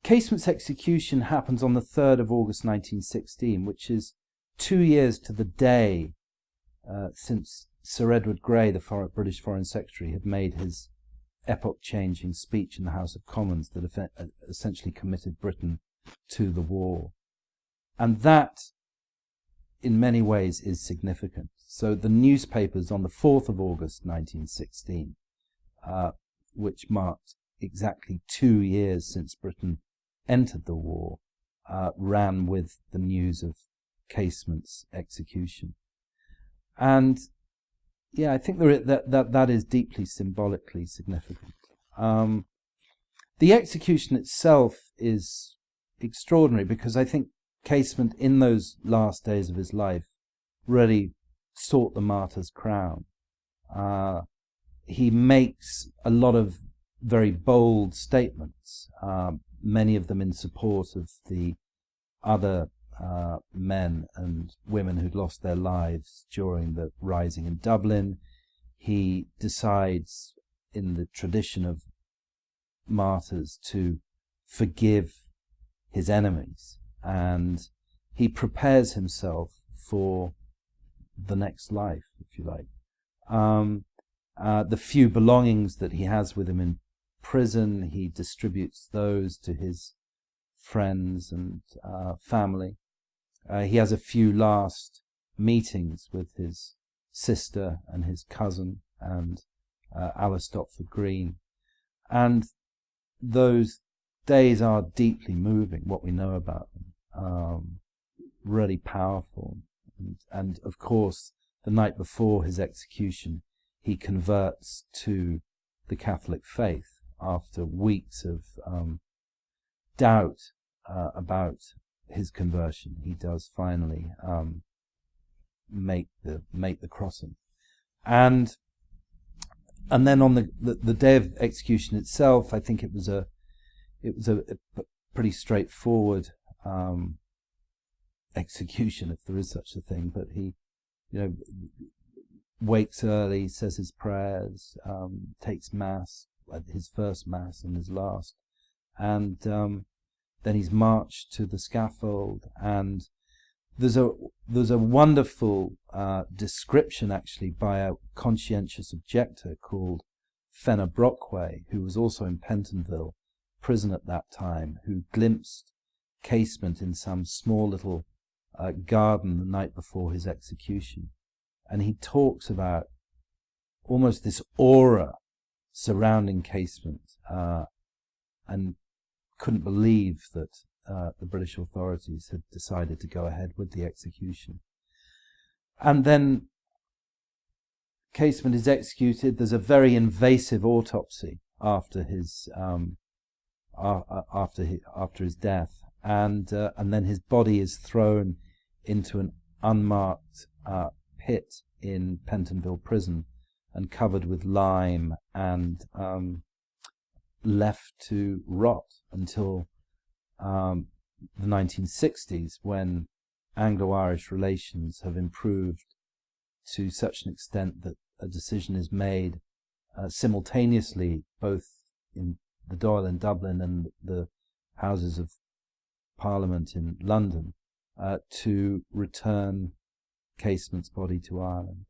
Casement's execution happens on the 3rd of August 1916, which is 2 years to the day since Sir Edward Grey, the British Foreign Secretary, had made his epoch-changing speech in the House of Commons that essentially committed Britain to the war. And that, in many ways, is significant. So the newspapers on the 4th of August 1916, which marked exactly 2 years since Britain entered the war, ran with the news of Casement's execution. And yeah, I think that is deeply symbolically significant. The execution itself is extraordinary because I think Casement, in those last days of his life, really sought the martyr's crown. He makes a lot of very bold statements, many of them in support of the other men and women who'd lost their lives during the rising in Dublin. He decides, in the tradition of martyrs, to forgive his enemies, and he prepares himself for the next life, if you like. The few belongings that he has with him in prison, he distributes those to his friends and family. He has a few last meetings with his sister and his cousin and Alice Stopford Green. And those days are deeply moving, what we know about them. Really powerful. And of course, the night before his execution, he converts to the Catholic faith after weeks of doubt about his conversion. He does finally make the crossing, and then on the day of execution itself, I think it was a pretty straightforward execution, if there is such a thing. But he, wakes early, says his prayers, takes mass, his first mass and his last, and then he's marched to the scaffold. And there's a wonderful description, actually, by a conscientious objector called Fenner Brockway, who was also in Pentonville prison at that time, who glimpsed Casement in some small little garden the night before his execution. And he talks about almost this aura surrounding Casement, and couldn't believe that the British authorities had decided to go ahead with the execution. And then Casement is executed. There's a very invasive autopsy after his death, and then his body is thrown into an unmarked pit in Pentonville prison and covered with lime and left to rot until the 1960s, when Anglo-Irish relations have improved to such an extent that a decision is made simultaneously, both in the Dáil in Dublin and the Houses of Parliament in London, to return Casement's body to Ireland.